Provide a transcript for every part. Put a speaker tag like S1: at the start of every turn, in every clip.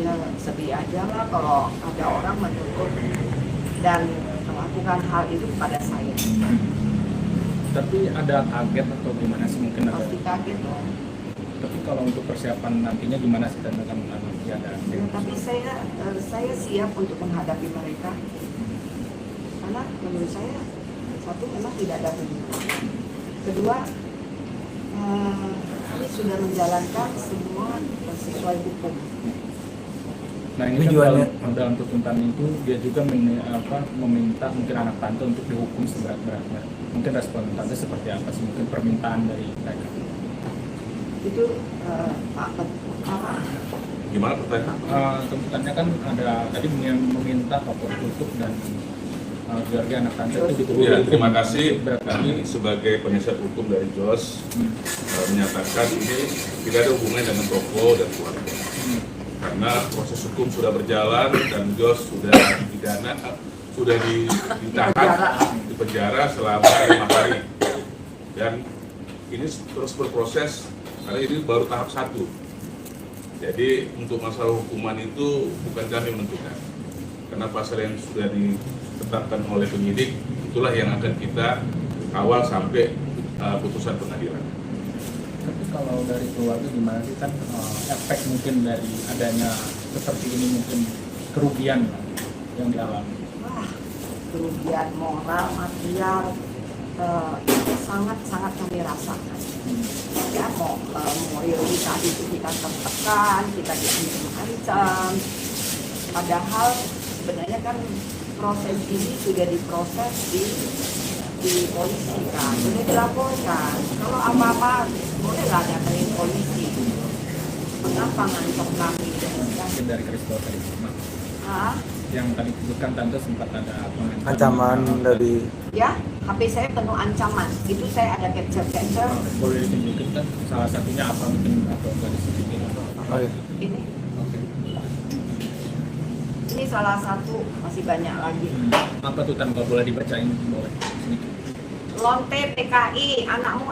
S1: ya sedih aja lah kalau ada orang menuntut dan melakukan hal itu kepada saya.
S2: Tapi ada kaget atau gimana sih, mungkin ada?
S1: Pasti kaget loh.
S2: Tapi kalau untuk persiapan nantinya gimana sih tentang nanti ada?
S1: Ya, tapi saya siap untuk menghadapi mereka. Karena menurut saya satu memang tidak ada hubungan. Kedua, kami sudah menjalankan semua sesuai hukum.
S2: Nah ini kan dalam tuntutan itu dia juga meminta mungkin anak tante untuk dihukum seberat-beratnya. Mungkin respon tante seperti apa sih, mungkin permintaan dari mereka?
S1: Itu apa?
S3: Gimana pertanyaan?
S2: Tuntutannya kan ada tadi yang meminta papua tutup dan keluarga anak tante itu ditutup.
S3: Ya, terima kasih. Kami sebagai penasihat hukum dari JOS menyatakan ini tidak ada hubungannya dengan toko dan keluarga. Karena proses hukum sudah berjalan dan JOS sudah dipidana, sudah ditahan di penjara selama 5 hari. Dan ini terus berproses karena ini baru tahap 1. Jadi untuk masalah hukuman itu bukan kami menentukan. Karena pasal yang sudah ditetapkan oleh penyidik itulah yang akan kita kawal sampai putusan pengadilan.
S2: Tapi kalau dari keluarga gimana sih, kan efek mungkin dari adanya seperti ini, mungkin kerugian yang dialami?
S1: Wah, kerugian moral, material sangat-sangat kami rasakan. Ya, mau kita itu kita tertekan, kita diancam-ancam. Padahal sebenarnya kan proses ini sudah diproses di polisi kan, sudah dilaporkan. Kalau apa-apa boleh lah datangin polisi. Mengapa ngancam kami?
S2: Mungkin dari Kristo tadi, yang tadi disebutkan tante sempat ada
S4: ancaman dari
S1: ya, HP saya penuh ancaman. Itu saya ada capture.
S2: Boleh ditunjukkan kan salah satunya apa mungkin atau dari sedikit?
S1: Ini. Ini salah satu, masih banyak lagi.
S2: Apa tuh Tan, kalau boleh dibacain boleh sedikit?
S1: Lonte PKI, anakmu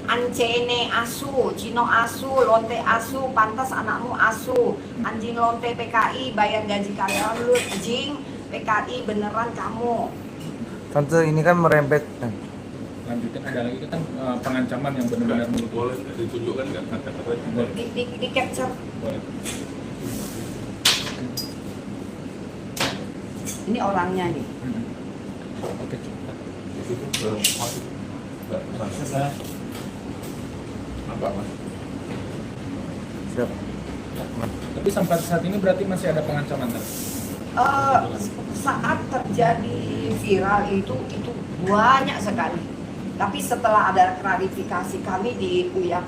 S1: ancene asu, Cino asu, lonte asu, pantas anakmu asu, anjing lonte PKI, bayar gaji karyawan lu, anjing PKI beneran kamu.
S4: Tante ini kan merembet.
S2: Lanjutin, ada lagi kan pengancaman yang benar-benar
S3: boleh ditunjukkan nggak kata-kata?
S1: Di capture.
S2: Boleh.
S1: Ini orangnya nih.
S2: Oke, cukup.
S3: Itu masuk. Nampak mas?
S4: Siap.
S2: Tapi sampai saat ini berarti masih ada pengancaman kan?
S1: Saat terjadi viral itu banyak sekali. Tapi setelah ada klarifikasi kami di Uya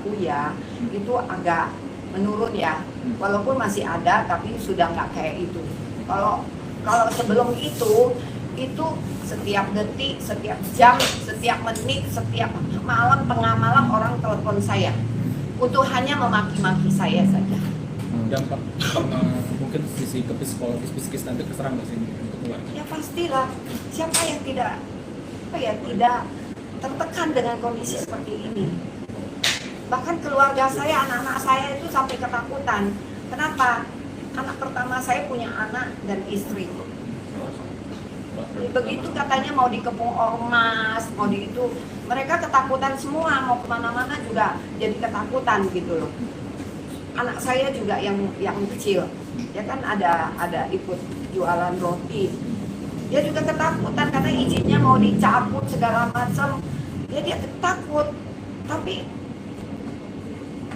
S1: itu agak menurun ya. Walaupun masih ada, tapi sudah nggak kayak itu. Kalau sebelum itu setiap detik, setiap jam, setiap menit, setiap malam, tengah malam orang telepon saya untuk hanya memaki-maki saya saja.
S2: Dampak mungkin sisi ke psikis nanti keserang nggak sih untuk keluarga?
S1: Ya pastilah. Siapa yang tidak tertekan dengan kondisi seperti ini? Bahkan keluarga saya, anak-anak saya itu sampai ketakutan. Kenapa? Anak pertama saya punya anak dan istri. Begitu katanya mau dikepung ormas, mau di itu, mereka ketakutan semua, mau kemana-mana juga jadi ketakutan gitu loh. Anak saya juga yang kecil, ya kan ada ikut jualan roti, dia juga ketakutan karena izinnya mau dicabut segala macam, dia takut. Tapi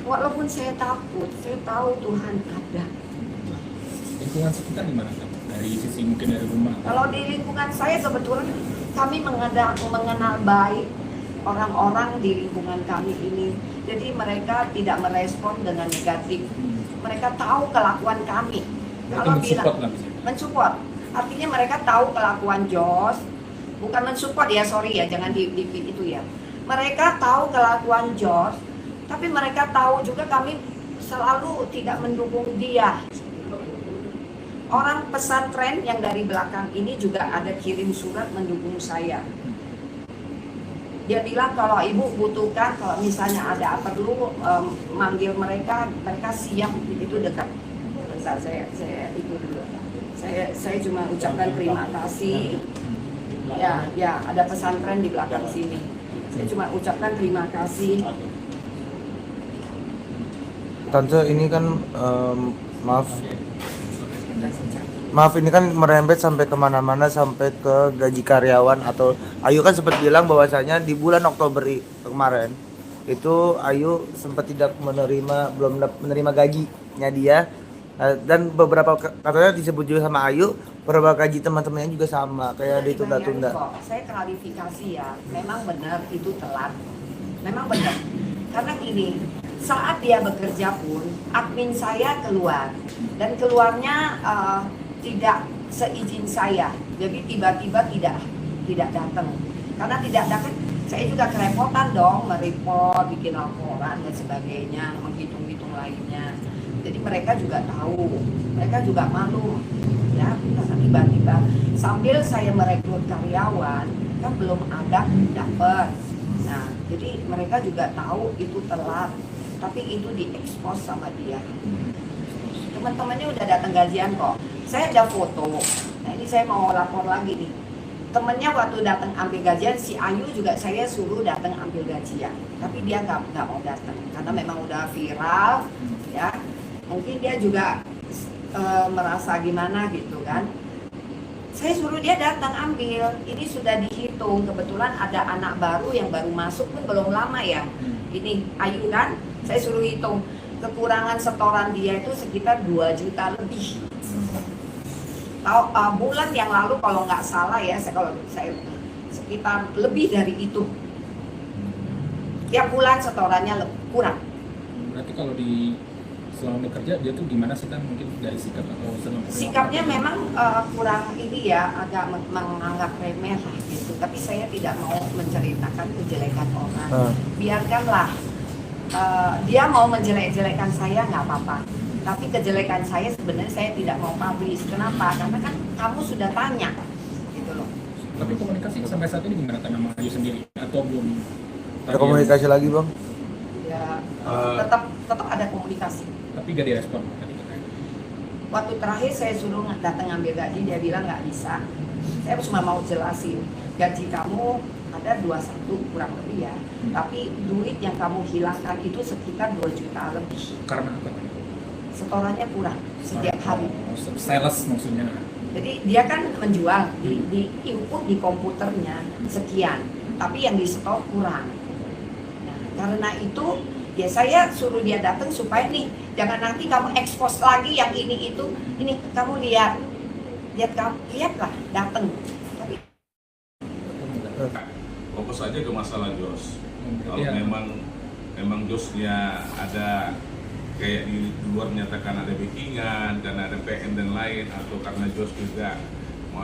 S1: walaupun saya takut, saya tahu Tuhan ada.
S2: Lingkungan sekitar gimana kan? Dari sisi mungkin dari rumah?
S1: Kalau di lingkungan saya kebetulan kami mengenal baik orang-orang di lingkungan kami ini. Jadi mereka tidak merespon dengan negatif. Mereka tahu kelakuan kami. Kalau bilang mensupport, artinya mereka tahu kelakuan JOS. Bukan mensupport ya, sorry ya, jangan di itu ya. Mereka tahu kelakuan JOS, tapi mereka tahu juga kami selalu tidak mendukung dia. Orang pesantren yang dari belakang ini juga ada kirim surat mendukung saya. Dia bilang kalau ibu butuhkan, kalau misalnya ada perlu manggil mereka siap, itu dekat. sebentar saya itu dulu. Saya cuma ucapkan terima kasih. Ya, ada pesantren di belakang sini. Saya cuma ucapkan terima kasih.
S4: Tante ini kan maaf ini kan merembet sampai kemana-mana, sampai ke gaji karyawan. Atau Ayu kan sempat bilang bahwasanya di bulan Oktober kemarin itu Ayu sempat belum menerima gajinya dia. Dan beberapa katanya disebut juga sama Ayu, beberapa gaji teman-temannya juga sama, kayak ditunda-tunda.
S1: Saya klarifikasi ya, memang benar itu telat. Memang benar. Karena gini, saat dia bekerja pun admin saya keluar dan keluarnya tidak seizin saya. Jadi tiba-tiba tidak datang. Karena tidak datang, saya juga kerepotan dong mereport, bikin laporan dan sebagainya, menghitung-hitung lainnya. Jadi mereka juga tahu, mereka juga malu, ya, karena tiba-tiba sambil saya merekrut karyawan, kan belum ada dapat. Nah, jadi mereka juga tahu itu telat, tapi itu diekspos sama dia. Teman-temannya udah datang gajian kok. Saya ada foto. Nah ini saya mau lapor lagi nih. Temennya waktu datang ambil gajian, si Ayu juga saya suruh datang ambil gajian, tapi dia nggak mau datang karena memang udah viral, ya. Mungkin dia juga merasa gimana gitu kan. Saya suruh dia datang ambil. Ini sudah dihitung. Kebetulan ada anak baru yang baru masuk pun belum lama ya. Ini Ayu kan, saya suruh hitung. Kekurangan setoran dia itu sekitar 2 juta lebih. Bulan yang lalu kalau nggak salah ya, saya sekitar lebih dari itu. Tiap bulan setorannya kurang.
S2: Berarti kalau selama bekerja dia tuh gimana sih kan, mungkin dari sikap atau
S1: sikapnya memang kurang ini ya, agak menganggap remeh lah gitu. Tapi saya tidak mau menceritakan kejelekan orang. Biarkanlah dia mau menjelek-jelekan saya nggak apa-apa. Tapi kejelekan saya sebenarnya saya tidak mau publish. Kenapa? Karena kan kamu sudah tanya gitu loh.
S2: Tapi komunikasi sampai saat ini gimana kan sama Ayu sendiri atau belum?
S4: Ada komunikasi lagi bang?
S1: Ya tetap ada komunikasi.
S2: Tapi gak direspon.
S1: Waktu terakhir saya suruh datang ngambil gaji, dia bilang nggak bisa. Saya cuma mau jelasin, gaji kamu ada 21 kurang lebih ya. Tapi duit yang kamu hilangkan itu sekitar 2 juta lebih.
S2: Karena apa?
S1: Setorannya kurang setiap hari.
S2: Sales maksudnya.
S1: Jadi dia kan menjual di input di komputernya sekian, tapi yang di stok kurang. Nah, karena itu ya saya suruh dia datang supaya nih jangan nanti kamu ekspos lagi yang ini kamu lihatlah datang. Tapi
S3: fokus aja ke masalah Jos. Kalau memang Josnya ada kayak di luar menyatakan ada backingan dan ada PN dan lain, atau karena Jos juga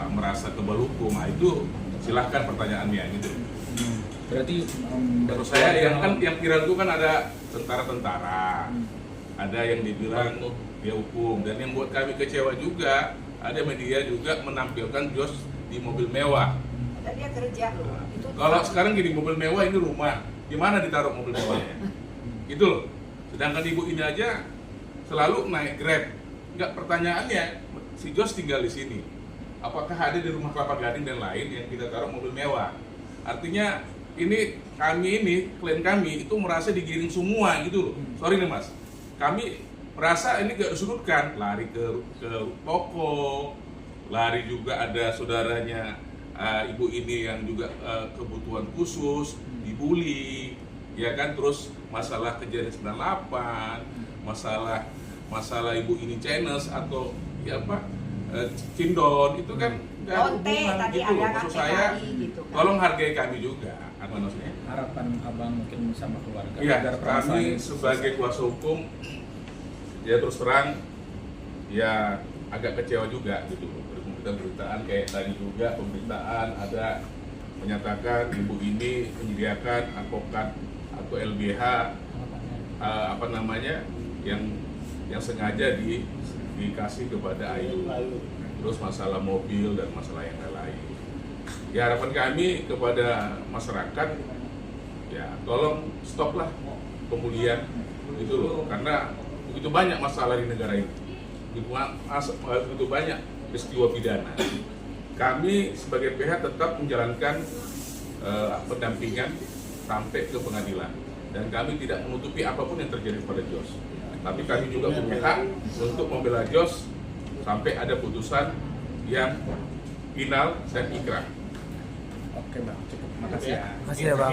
S3: merasa kebal hukum, nah itu silahkan pertanyaannya gitu.
S2: Berarti
S3: menurut saya yang viral itu kan ada tentara-tentara, ada yang dibilang dia hukum, dan yang buat kami kecewa juga ada media juga menampilkan Jos di mobil mewah.
S1: Dan dia kerja loh. Itu
S3: kalau sekarang gini, mobil mewah ini rumah, gimana ditaruh mobil mewahnya? Gitu loh. Sedangkan ibu ini aja selalu naik Grab. Enggak, pertanyaannya si Jos tinggal di sini. Apakah ada di rumah Kelapa Gading dan lain yang kita taruh mobil mewah? Artinya klien kami itu merasa digiring semua gitu loh. Sorry nih Mas, kami merasa ini gak disudutkan, lari ke toko, lari juga ada saudaranya ibu ini yang juga kebutuhan khusus, dibully, ya kan, terus masalah kejadian 98, masalah ibu ini channels atau ya apa Cindon itu kan nggak ada hubungan gitu loh. Maksud saya
S1: gitu kan.
S3: tolong hargai kami juga, apa maksudnya?
S2: Harapan abang mungkin sama keluarga.
S3: Iya,
S2: agar
S3: kami sebagai kuasa hukum ya terus terang ya agak kecewa juga gitu loh. Pemberitaan kayak tadi juga, pemberitaan ada menyatakan ibu ini menyediakan advokat atau LBH yang sengaja dikasih kepada Ayu. Terus masalah mobil dan masalah yang lain. Ya harapan kami kepada masyarakat ya tolong stoplah pembulian itu loh, karena begitu banyak masalah di negara ini. begitu banyak peristiwa pidana. Kami sebagai pihak tetap menjalankan pendampingan sampai ke pengadilan, dan kami tidak menutupi apapun yang terjadi pada Jos. Tapi kami juga punya hak untuk membela Jos sampai ada putusan yang final dan ikrah.
S2: Oke bang, cukup. Makasih ya.
S4: Makasih ya, Bang.